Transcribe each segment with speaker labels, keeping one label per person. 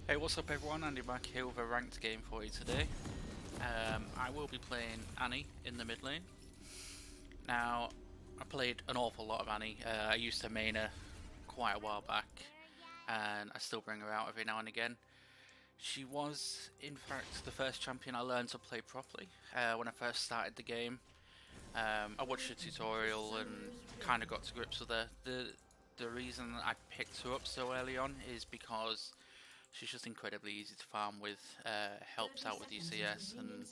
Speaker 1: Hey, what's up everyone? Andy back here with a ranked game for you today. I will be playing Annie in the mid lane. Now, I played an awful lot of Annie. I used to main her quite a while back, and I still bring her out every now and again. She was, in fact, the first champion I learned to play properly when I first started the game. I watched a tutorial and kind of got to grips with her. The reason I picked her up so early on is because she's just incredibly easy to farm with, helps out with UCS, and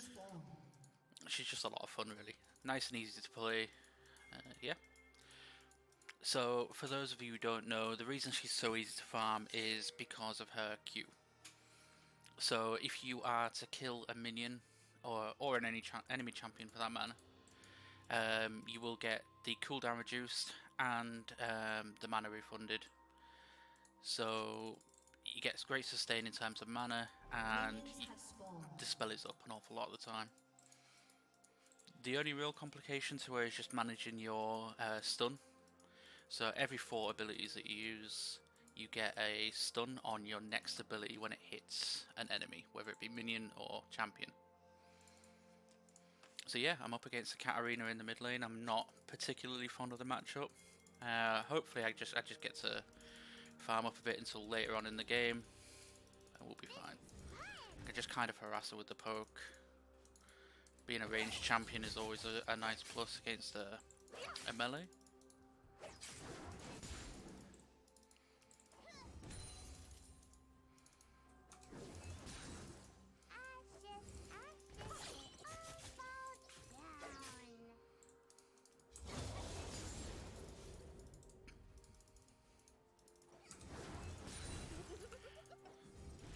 Speaker 1: she's just a lot of fun really. Nice and easy to play, yeah. So for those of you who don't know, the reason she's so easy to farm is because of her Q. So if you are to kill a minion, or an enemy champion for that matter, you will get the cooldown reduced and the mana refunded. So you get great sustain in terms of mana, and the spell is up an awful lot of the time. The only real complication to her is just managing your stun. So every 4 abilities that you use, you get a stun on your next ability when it hits an enemy, whether it be minion or champion. So yeah, I'm up against the Katarina in the mid lane. I'm not particularly fond of the matchup. Hopefully I just get to farm up a bit until later on in the game, and we'll be fine. I just kind of harass her with the poke. Being a ranged champion is always a nice plus against a melee.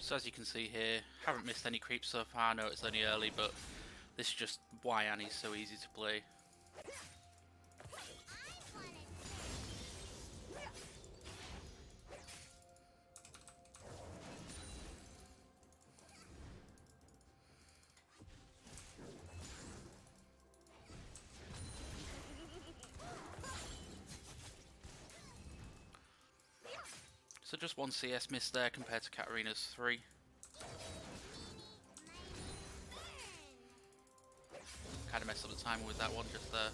Speaker 1: So as you can see here, haven't missed any creeps so far. I know it's only early, but this is just why Annie's so easy to play. So just 1 CS miss there compared to Katarina's 3. Kind of messed up the timing with that one just there.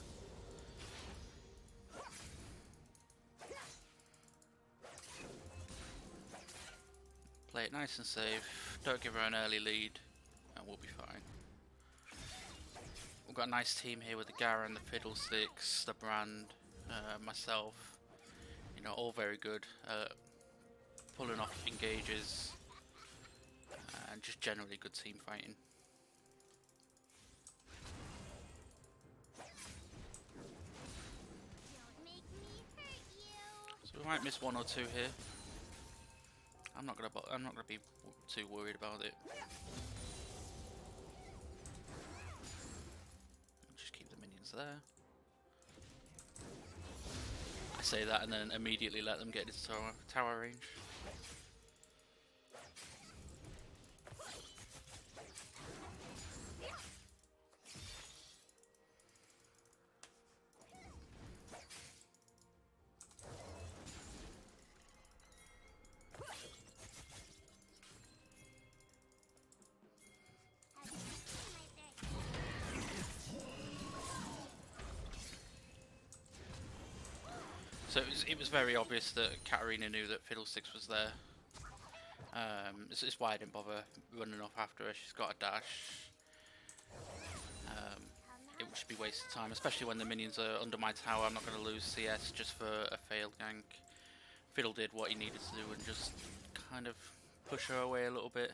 Speaker 1: Play it nice and safe, don't give her an early lead, and we'll be fine. We've got a nice team here with the Garen, the Fiddlesticks, the Brand, myself. You know, all very good. Pulling off engages, and just generally good team fighting. So we might miss 1 or 2 here. I'm not gonna be too worried about it. Just keep the minions there. I say that and then immediately let them get into tower range. So it was very obvious that Katarina knew that Fiddlesticks was there. It's why I didn't bother running off after her. She's got a dash. It would just be wasted time, especially when the minions are under my tower. I'm not going to lose CS just for a failed gank. Fiddle did what he needed to do and just kind of push her away a little bit.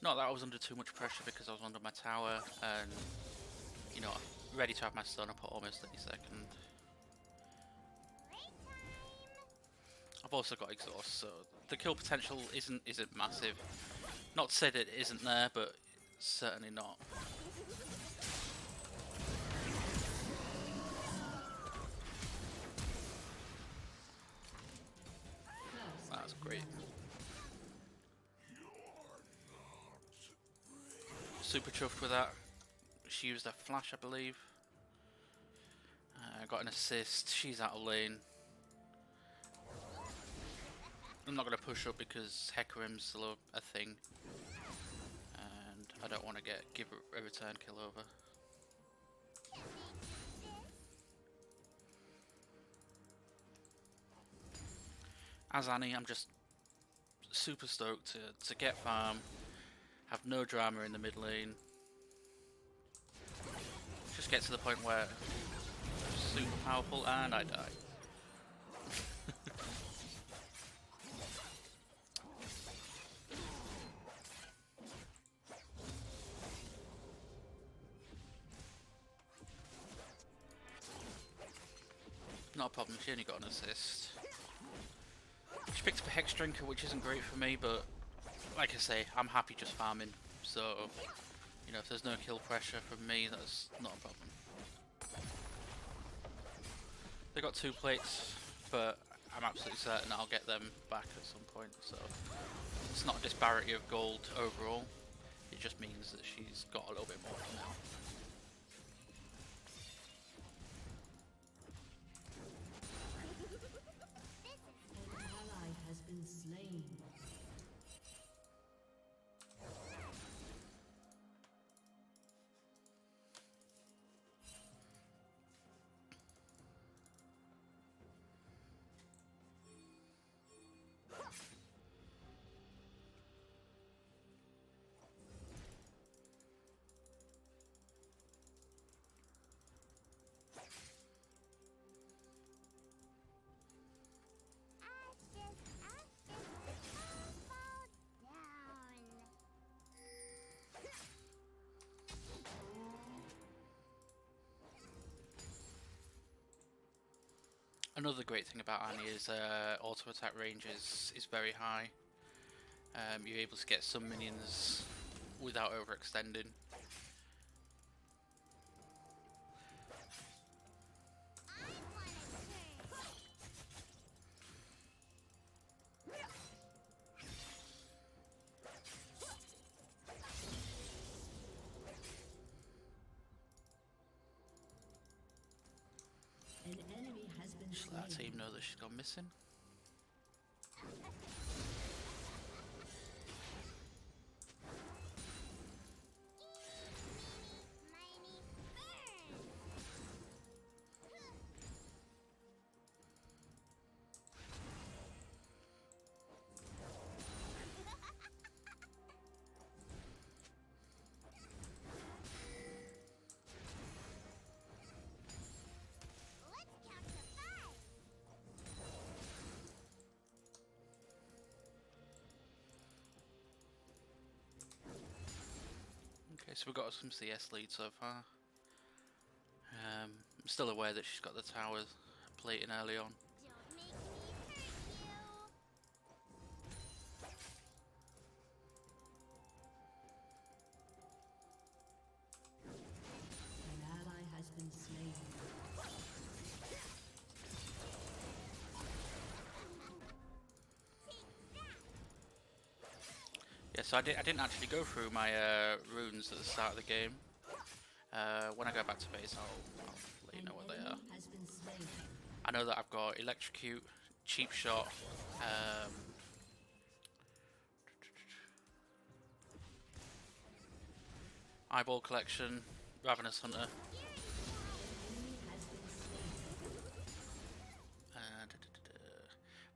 Speaker 1: Not that I was under too much pressure because I was under my tower and, you know, ready to have my stun up at almost any second. I've also got exhaust, so the kill potential isn't massive. Not to say that it isn't there, but certainly not. That's great. Super chuffed with that. She used a flash, I believe. Got an assist. She's out of lane. I'm not going to push up because Hecarim's still a thing. And I don't want to give a return kill over. As Annie, I'm just super stoked to get farm, have no drama in the mid lane. Just get to the point where I'm super powerful and I die. Not a problem, she only got an assist. She picked up a Hex Drinker, which isn't great for me, but like I say, I'm happy just farming. So, you know, if there's no kill pressure from me, that's not a problem. They got 2 plates, but I'm absolutely certain I'll get them back at some point. So, it's not a disparity of gold overall. It just means that she's got a little bit more for now. Another great thing about Annie is auto attack range is very high. You're able to get some minions without overextending. Just let that team know that she's gone missing. Okay, so we've got some CS lead so far. I'm still aware that she's got the towers plating early on. Yeah, so I didn't actually go through my runes at the start of the game. When I go back to base, I'll let you know what they are. I know that I've got Electrocute, Cheap Shot, Eyeball Collection, Ravenous Hunter,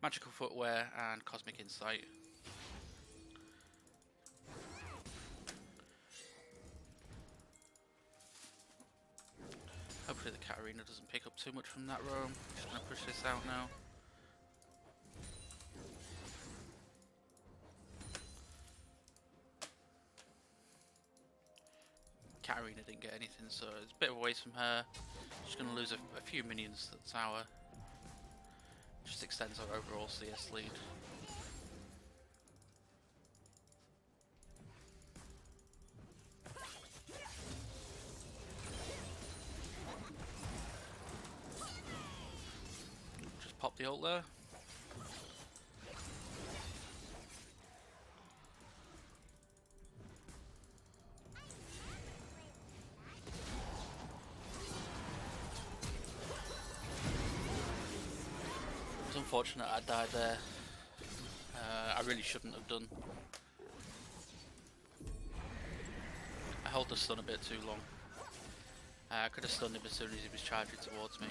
Speaker 1: Magical Footwear, and Cosmic Insight. Hopefully the Katarina doesn't pick up too much from that roam. Just gonna push this out now. Katarina didn't get anything, so it's a bit of a waste from her. She's gonna lose a few minions to the tower. Just extends our overall CS lead. Pop the ult there. It's unfortunate I died there. really shouldn't have done. I held the stun a bit too long. I could have stunned him as soon as he was charging towards me.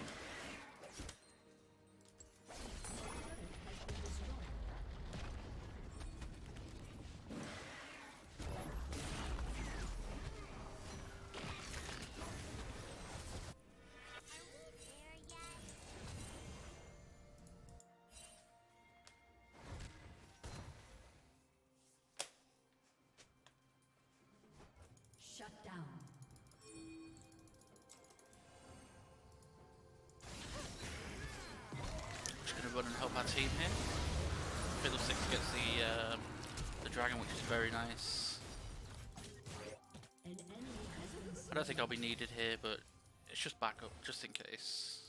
Speaker 2: Shut down.
Speaker 1: Just gonna run and help our team here. Fiddle 6 gets the dragon, which is very nice. I don't think I'll be needed here, but it's just backup, just in case.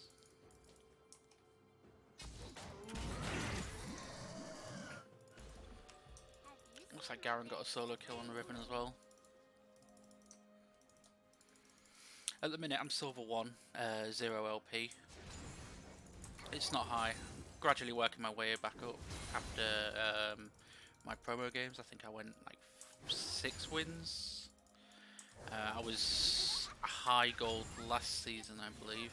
Speaker 1: Looks like Garen got a solo kill on the Ribbon as well. At the minute I'm silver 1, 0 LP. It's not high. Gradually working my way back up after my promo games. I think I went like 6 wins. I was a high gold last season, I believe.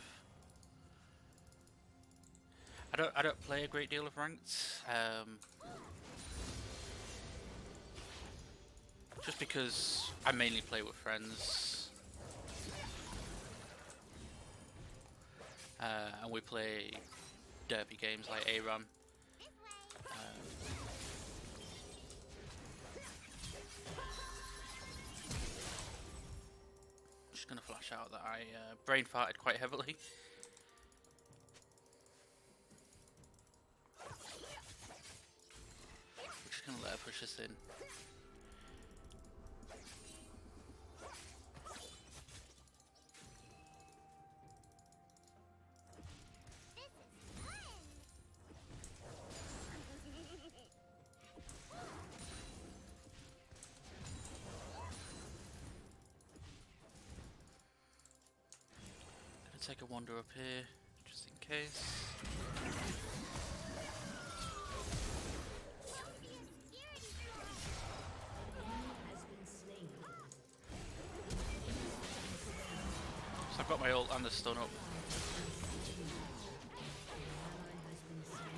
Speaker 1: I don't play a great deal of ranked. Just because I mainly play with friends. And we play derby games like ARAM. Just gonna flash out that I brain farted quite heavily. We're just gonna let her push us in. Take a wander up here, just in case. So I've got my ult and the stun up.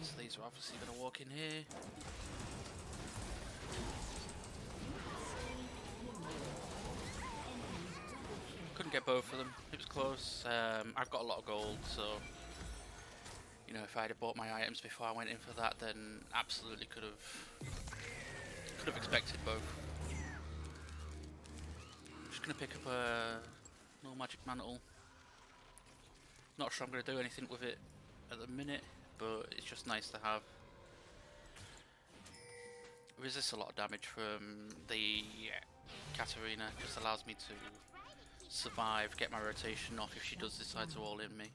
Speaker 1: So these are obviously going to walk in here. Couldn't get both of them. It was close. I've got a lot of gold, so you know, if I had bought my items before I went in for that, then absolutely could have expected both. I'm just gonna pick up a no magic mantle. Not sure I'm gonna do anything with it at the minute, but it's just nice to have. Resists a lot of damage from the Katarina. Just allows me to survive, get my rotation off if she does decide to all in me.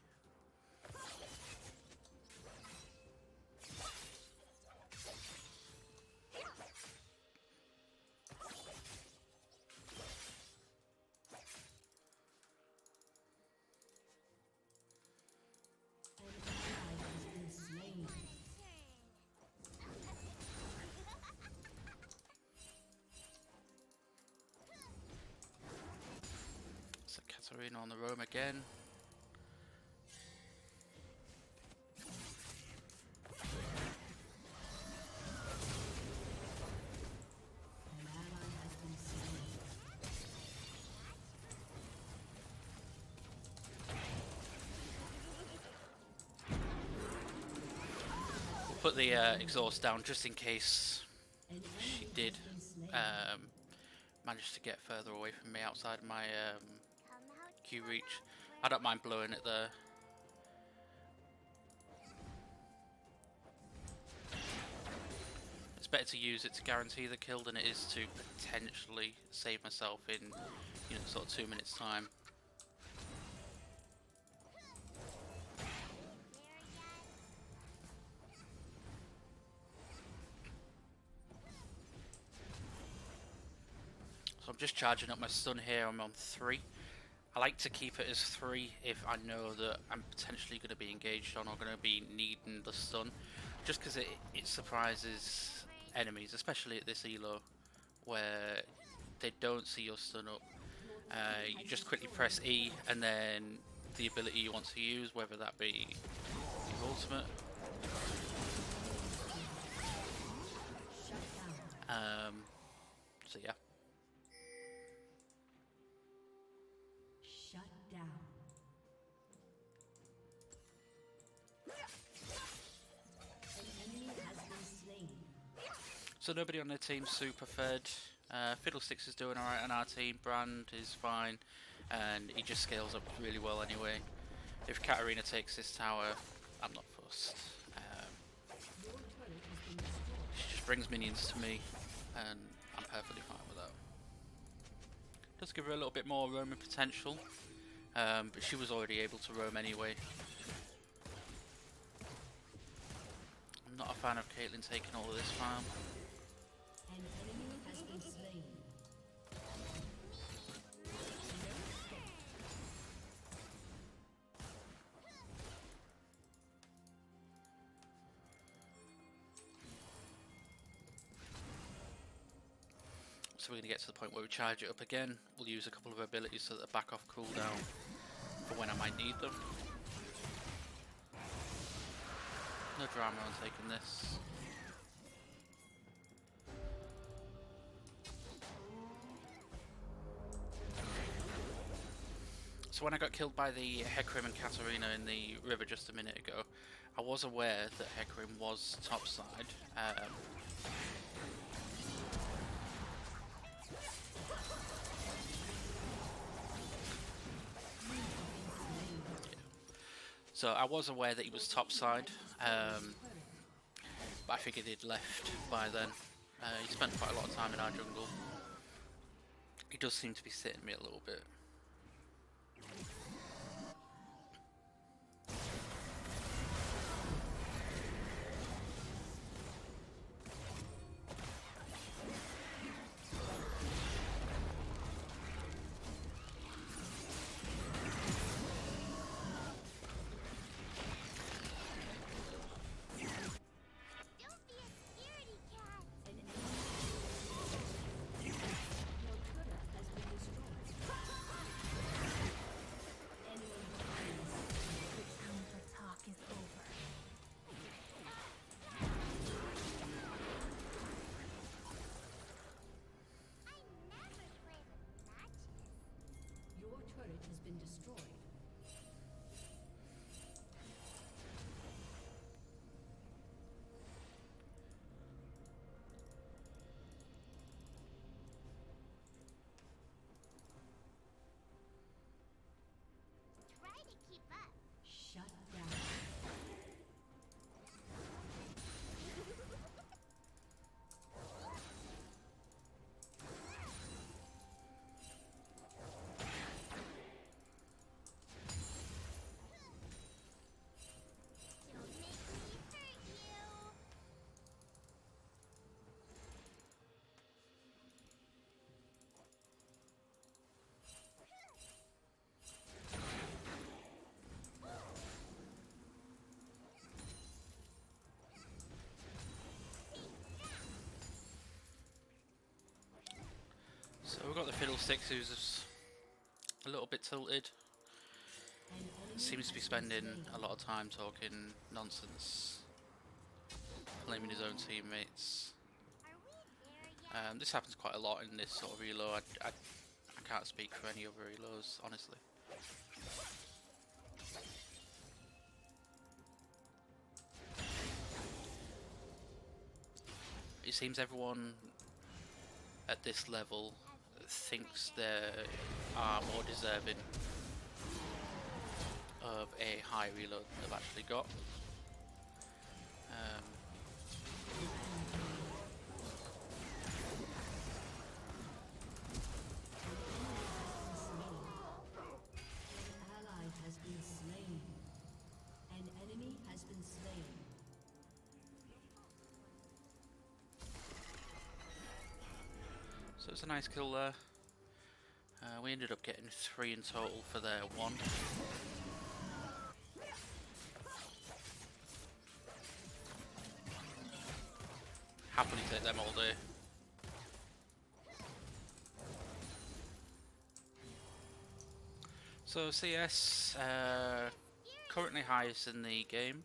Speaker 1: Katarina on the roam again. We'll put the exhaust down just in case she did manage to get further away from me outside my Q reach. I don't mind blowing it there. It's better to use it to guarantee the kill than it is to potentially save myself in, you know, sort of 2 minutes time. So I'm just charging up my stun here. I'm on 3. I like to keep it as 3 if I know that I'm potentially going to be engaged on or going to be needing the stun, just because it surprises enemies, especially at this elo, where they don't see your stun up. You just quickly press E and then the ability you want to use, whether that be your ultimate. So yeah.
Speaker 2: Shut down. An enemy has been slain.
Speaker 1: So nobody on their team's super fed. Fiddlesticks is doing alright on our team. Brand is fine, and he just scales up really well anyway. If Katarina takes this tower, I'm not fussed. She just brings minions to me, and I'm perfectly fine with that. Does give her a little bit more roaming potential, but she was already able to roam anyway. I'm not a fan of Caitlyn taking all of this farm.
Speaker 2: An enemy has been slain.
Speaker 1: So we're going to get to the point where we charge it up again. We'll use a couple of abilities so that they back off cooldown for when I might need them. No drama on taking this. So when I got killed by the Hecarim and Katarina in the river just a minute ago, I was aware that Hecarim was topside. So I was aware that he was topside, but I figured he'd left by then. He spent quite a lot of time in our jungle. He does seem to be sitting me a little bit.
Speaker 2: Shut down.
Speaker 1: So we've got the Fiddlesticks who's a little bit tilted. Seems to be spending a lot of time talking nonsense, blaming his own teammates. This happens quite a lot in this sort of elo. I can't speak for any other elos, honestly. It seems everyone at this level thinks they are more deserving of a high reload than they've actually got. So it's a nice kill there. We ended up getting 3 in total for their 1. happily take them all day. So CS, currently highest in the game.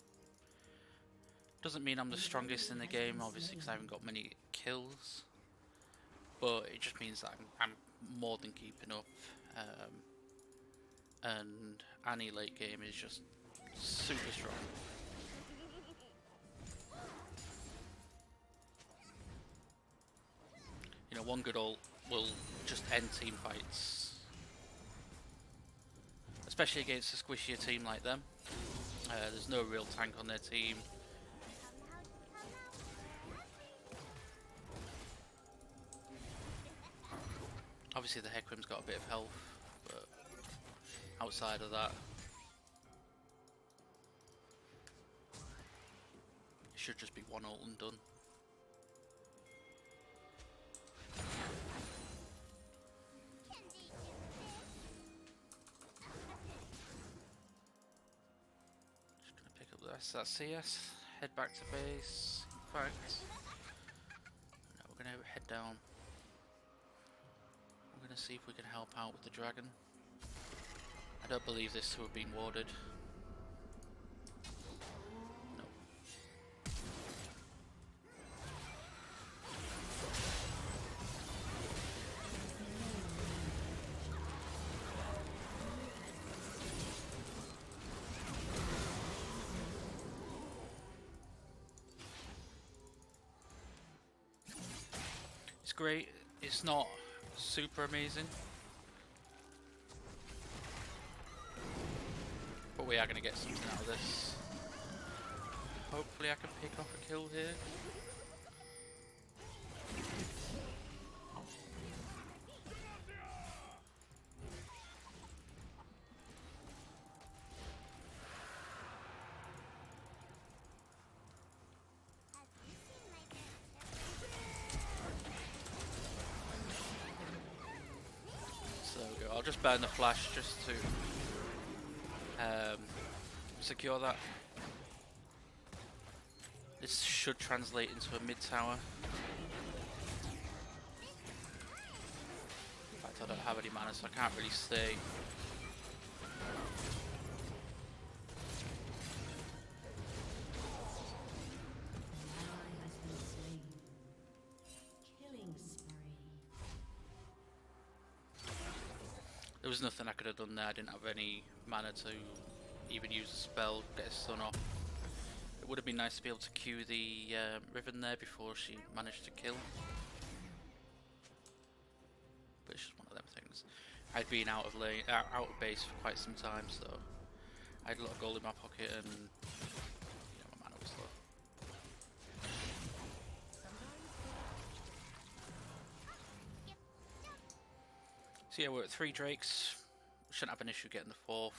Speaker 1: Doesn't mean I'm the strongest in the game, obviously, because I haven't got many kills. But it just means that I'm more than keeping up. And Annie late game is just super strong. You know, one good ult will just end team fights. Especially against a squishier team like them. There's no real tank on their team. Obviously the Hecarim's got a bit of health, but outside of that, it should just be one ult and done. Just gonna pick up the rest of that CS, head back to base. In fact, no, we're gonna head down. We're going to see if we can help out with the dragon. I don't believe this to have been warded. No. It's great. It's not super amazing, but we are going to get something out of this. Hopefully I can pick off a kill here. I'll just burn the flash just to secure that. This should translate into a mid tower. In fact, I don't have any mana, so I can't really stay. There was nothing I could have done there. I didn't have any mana to even use a spell, get a stun off. It would have been nice to be able to Q the Riven there before she managed to kill. But it's just one of them things. I'd been out of lane, out of base for quite some time, so I had a lot of gold in my pocket, and you know, my mana was low. So yeah, we're at 3 Drakes. We shouldn't have an issue getting the 4th,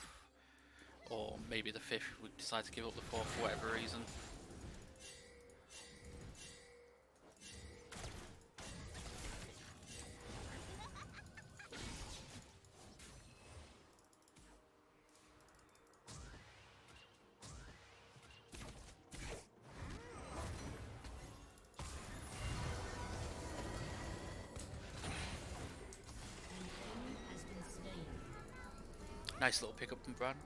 Speaker 1: or maybe the 5th if we decide to give up the 4th for whatever reason. Nice little pickup from Brand.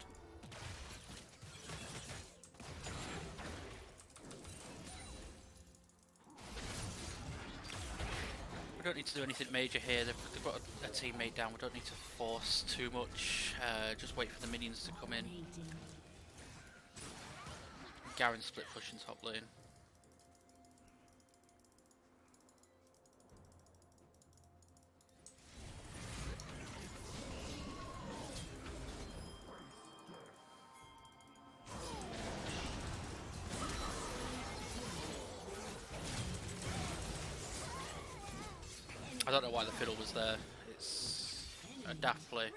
Speaker 1: We don't need to do anything major here. They've got a teammate down. We don't need to force too much. Just wait for the minions to come in. Garen split push in top lane. I don't know why the fiddle was there. It's a daft play.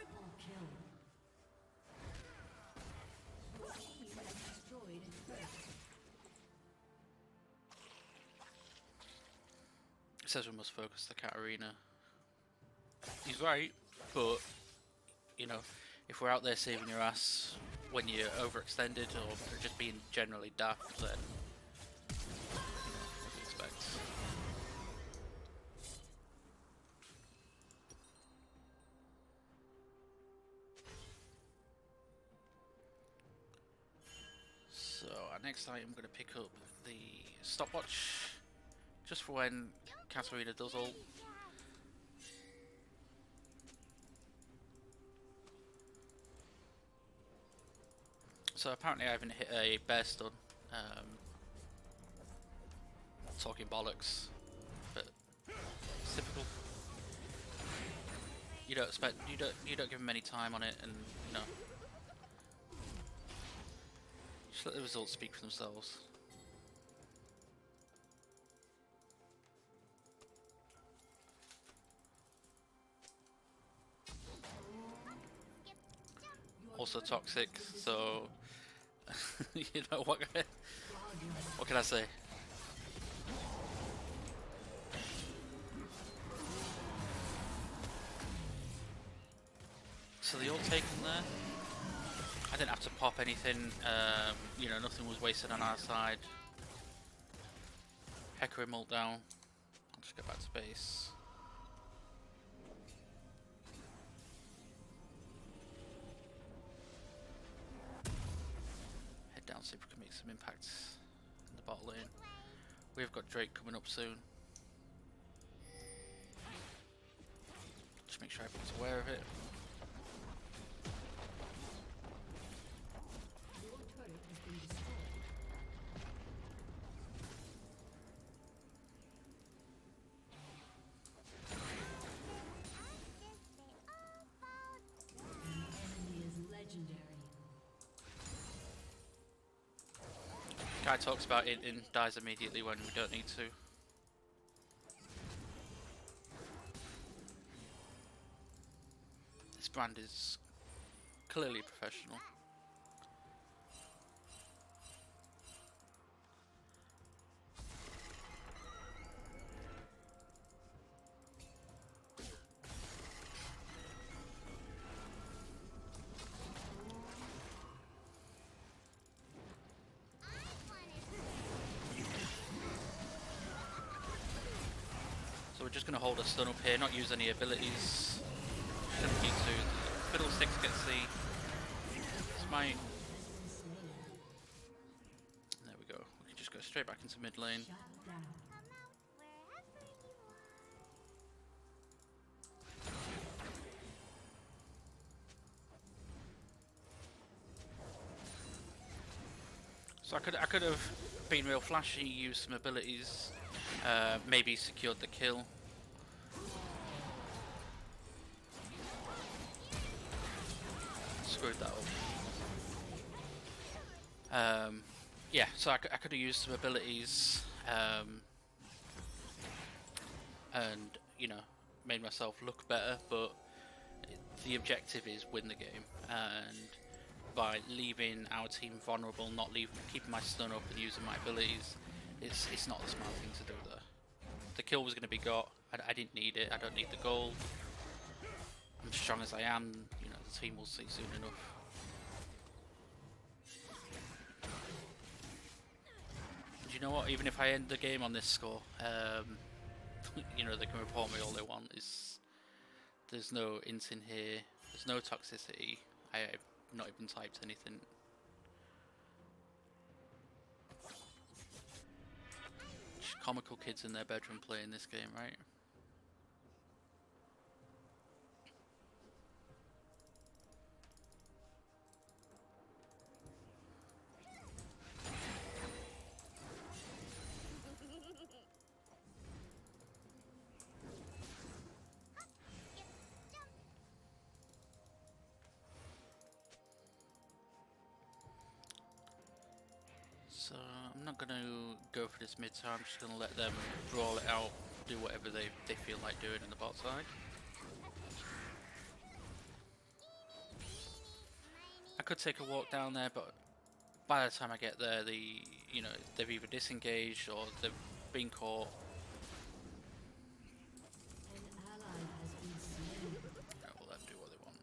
Speaker 1: It says we must focus the Katarina. He's right, but you know, if we're out there saving your ass when you're overextended or just being generally daft, then what do you expect? our next item, I'm going to pick up the stopwatch, just for when Katarina does ult. So apparently I haven't hit a bear stun. Talking bollocks, but it's typical. You don't expect, you don't give them any time on it, and you know, just let the results speak for themselves. Also toxic, so you know what can I say? So the ult taken there. I didn't have to pop anything. You know, nothing was wasted on our side. Hecarim ult down. I'll just go back to base. Head down, see if we can make some impact in the bot lane. We've got Drake coming up soon. Just make sure everyone's aware of it.
Speaker 2: Your turret has been destroyed. An enemy is legendary.
Speaker 1: Guy talks about it and dies immediately when we don't need to. This brand is clearly professional. So we're just going to hold a stun up here, not use any abilities. Shouldn't need to. Fiddlesticks gets the smite. There we go. We can just go straight back into mid lane.
Speaker 2: Shut down.
Speaker 1: So I could have been real flashy, used some abilities, maybe secured the kill. Screwed that up. Yeah, so I could have used some abilities, and you know, made myself look better. But the objective is win the game, and by leaving our team vulnerable, not keeping my stun up and using my abilities, it's not the smart thing to do there. The kill was going to be got. I didn't need it. I don't need the gold. I'm strong as I am. You know, the team will see soon enough. And you know what? Even if I end the game on this score, you know, they can report me all they want. There's no int in here. There's no toxicity. I've not even typed anything. Just comical kids in their bedroom playing this game, right? So I'm not going to go for this mid tower, I'm just going to let them brawl it out, do whatever they feel like doing in the bot side. I could take a walk down there, but by the time I get there, you know, they've either disengaged or they've been caught.
Speaker 2: An ally has been slain.
Speaker 1: Yeah, we'll let them do what they want.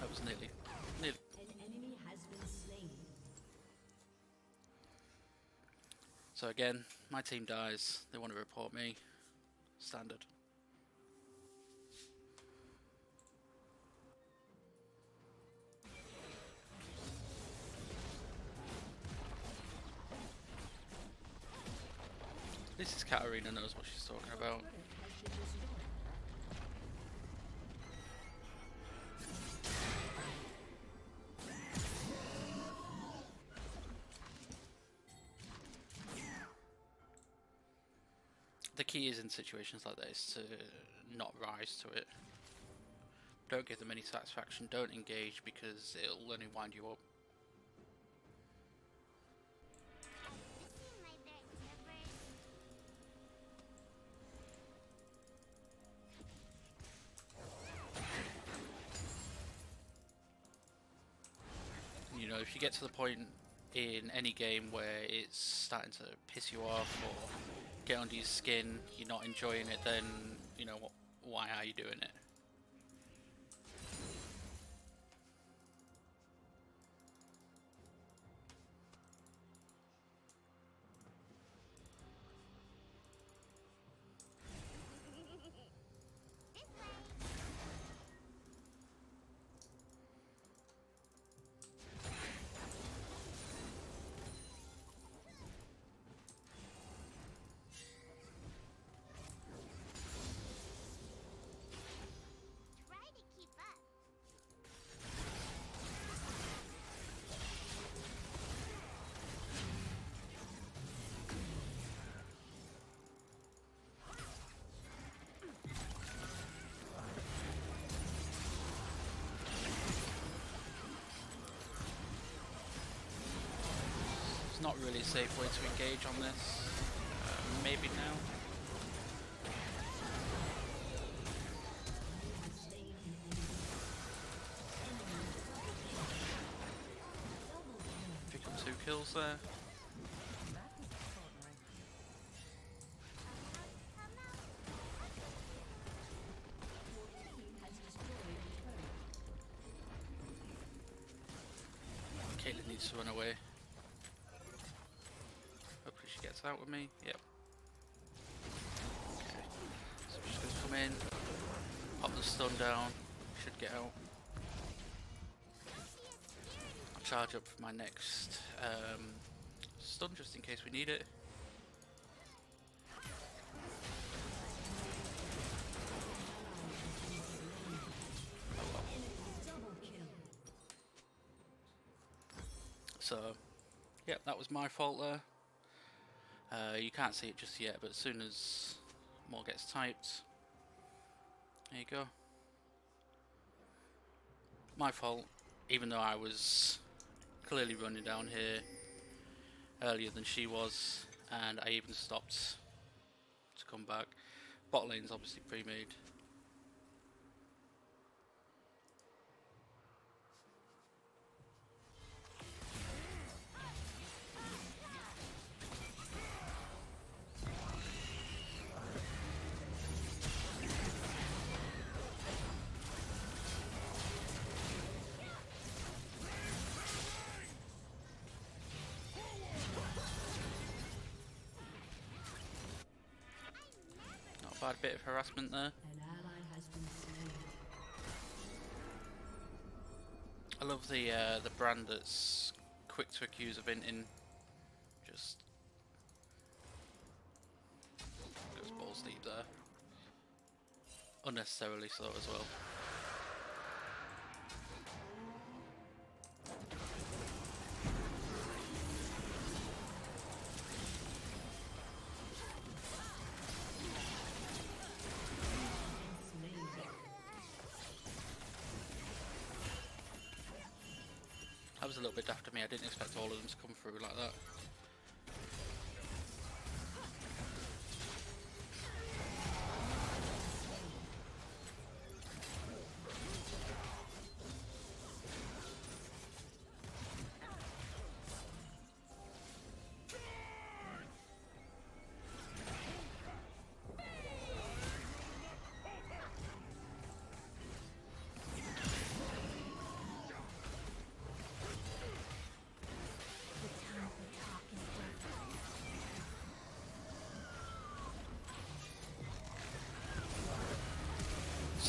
Speaker 1: That was nearly.
Speaker 2: An
Speaker 1: So again, my team dies. They want to report me. Standard. This is Katarina knows what she's talking about. The key is in situations like this to not rise to it. Don't give them any satisfaction, don't engage because it'll only wind you up. You know, if you get to the point in any game where it's starting to piss you off or get under your skin, you're not enjoying it, then, you know, why are you doing it? Not really a safe way to engage on this. Maybe now. Pick up 2 kills there. Caitlyn needs to run away. Hopefully she gets out with me. Yep. Okay. So we're just going to come in, pop the stun down, should get out. I'll charge up for my next stun just in case we need it. Oh well. So, yep, that was my fault there. You can't see it just yet, but as soon as more gets typed, there you go. My fault, even though I was clearly running down here earlier than she was, and I even stopped to come back. Bot lane's obviously pre-made. Bad bit of harassment there.
Speaker 2: An ally has been slain.
Speaker 1: I love the brand that's quick to accuse of inting. Just goes balls deep there. Unnecessarily so as well. That was a little bit daft of me. I didn't expect all of them to come through like that.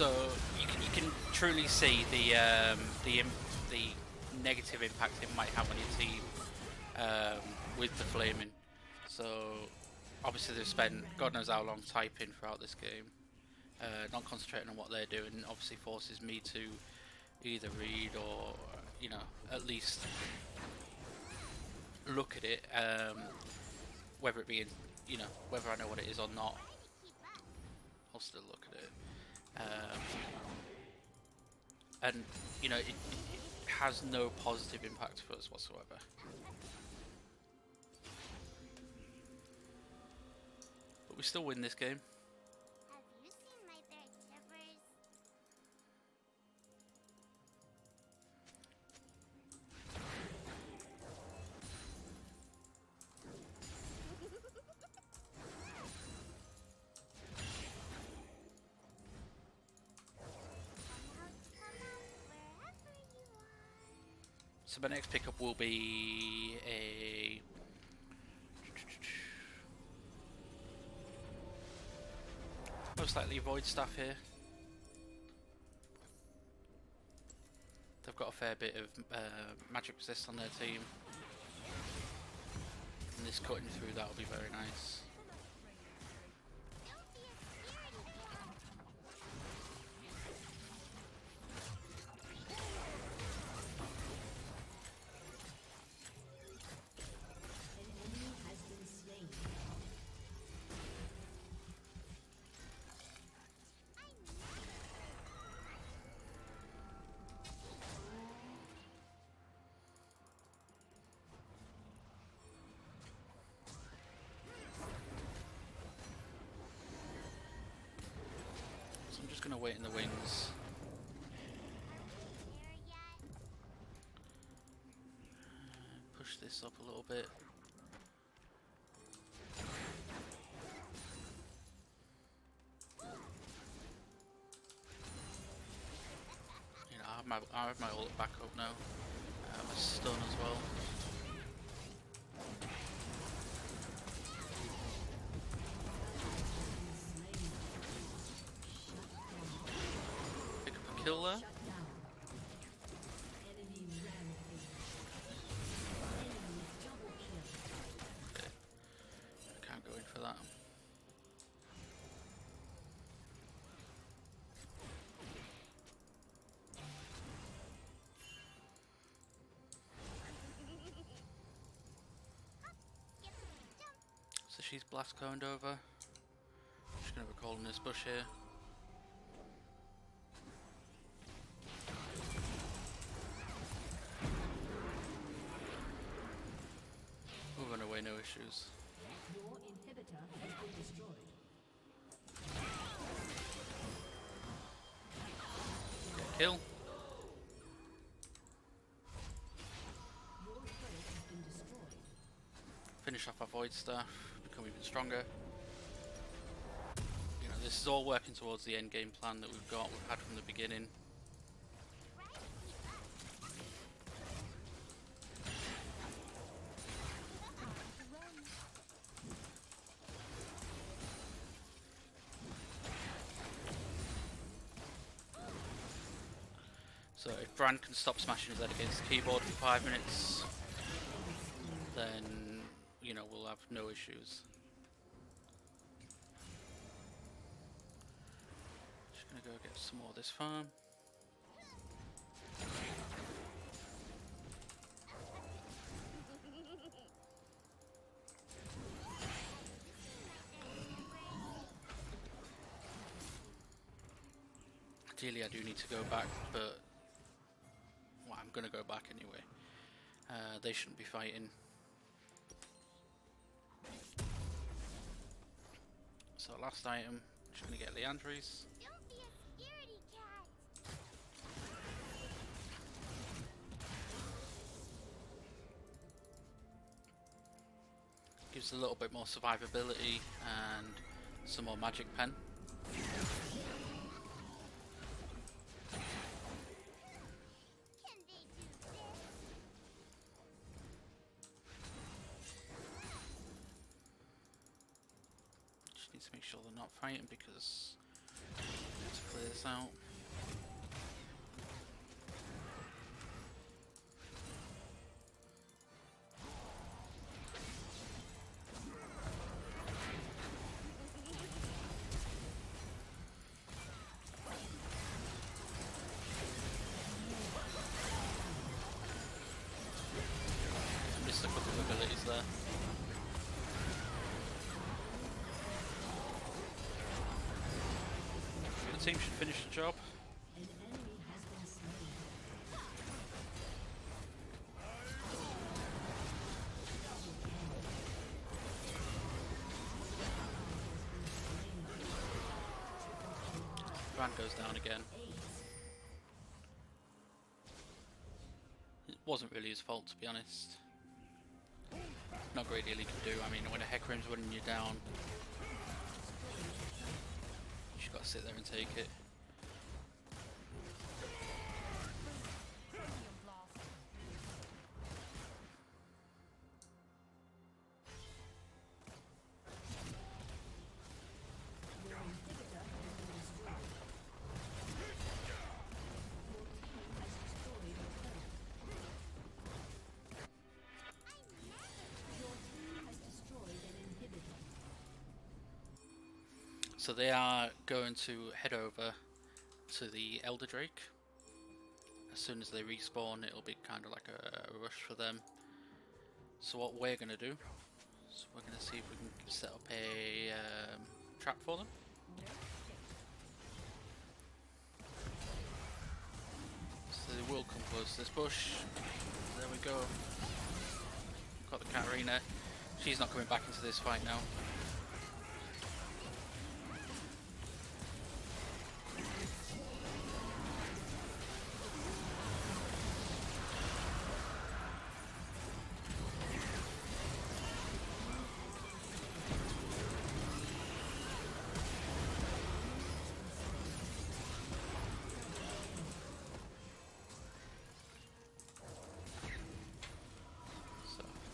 Speaker 1: So you can truly see the negative impact it might have on your team with the flaming. So obviously they've spent God knows how long typing throughout this game, not concentrating on what they're doing. Obviously forces me to either read or at least look at it, whether it be in, whether I know what it is or not. I'll still look at it. And it has no positive impact for us whatsoever. But we still win this game.
Speaker 3: Have you seen my third shivers? Come out wherever you are.
Speaker 1: So my next pickup will be a most likely void staff here. They've got a fair bit of magic resist on their team, and this cutting through that will be very nice.
Speaker 3: Don't be a scaredy cat.
Speaker 2: An enemy has been slain.
Speaker 1: So I'm just going to wait in the wings.
Speaker 3: There yet?
Speaker 1: Push this up a little bit. I have my ult back up now. My stun as well. Pick up a kill there.
Speaker 2: Shut down. Enemy rampage. Enemy double kill.
Speaker 1: Okay. I can't go in for that. So she's blast coned over. Just gonna recall in this bush here. We'll run away, no issues.
Speaker 2: Your inhibitor has been destroyed.
Speaker 1: Kill.
Speaker 2: Your turret has been destroyed.
Speaker 1: Finish off our void staff. Become even stronger. This is all working towards the end game plan that we've had from the beginning. So if Brand can stop smashing his head against the keyboard for 5 minutes, then we'll have no issues. Just gonna go get some more of this farm. Ideally I do need to go back, but I'm gonna go back anyway. They shouldn't be fighting. So last item, just gonna get Leandries.
Speaker 3: Don't be a scaredy cat.
Speaker 1: Gives a little bit more survivability and some more magic pen.
Speaker 3: Can they do this?
Speaker 1: Just need to make sure they're not fighting because it's clear this out. Missed a couple of abilities there. The team should finish the job.
Speaker 2: An enemy has been slain.
Speaker 1: Brand goes down again. It wasn't really his fault, to be honest. Not a great deal he can do. I mean, when a Hecarim's running you down, you just gotta sit there and take it. So they are going to head over to the Elder Drake. As soon as they respawn, it'll be kind of like a rush for them. So what we're going to do, so we're going to see if we can set up a trap for them. So they will come close to this bush. There we go. Got the Katarina. She's not coming back into this fight now.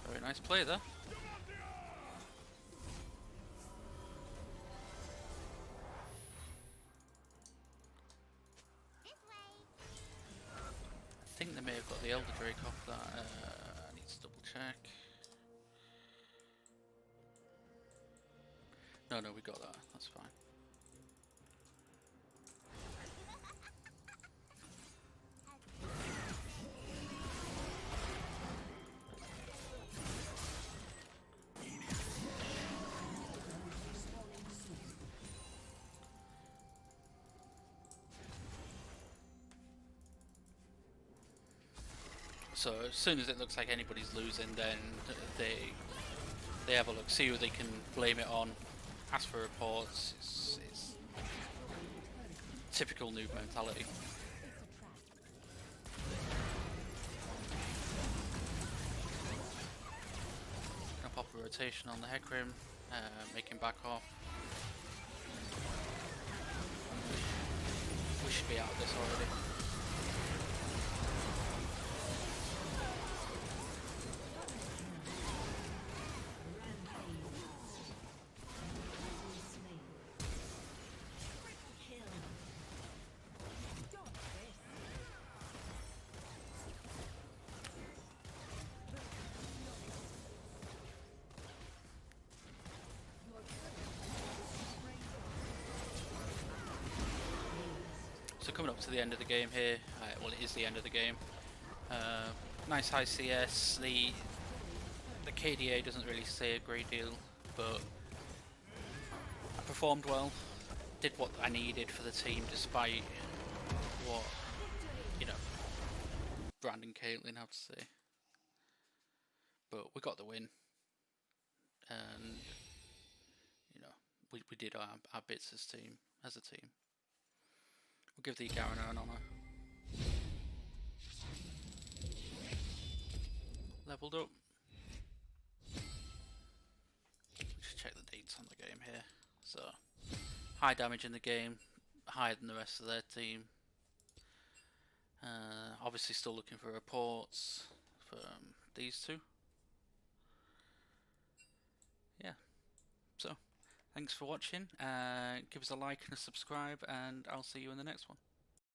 Speaker 1: Very nice play there.
Speaker 3: This way.
Speaker 1: I think they may have got the Elder Drake off that. I need to double check. No, we got that. That's fine. So as soon as it looks like anybody's losing, then they have a look, see who they can blame it on, ask for reports. It's typical noob mentality. Gonna pop a rotation on the Hecarim, make him back off. We should be out of this already. So coming up to the end of the game here, well it is the end of the game. Nice high CS, the KDA doesn't really say a great deal, but I performed well, did what I needed for the team despite what, you know, Brand and Caitlyn have to say. But we got the win, and you know, we did our bits as a team. We'll give the Katarina an honour. Leveled up. Just check the dates on the game here. So, high damage in the game, higher than the rest of their team. Obviously still looking for reports from these two. Yeah, so Thanks for watching. Give us a like and a subscribe, and I'll see you in the next one.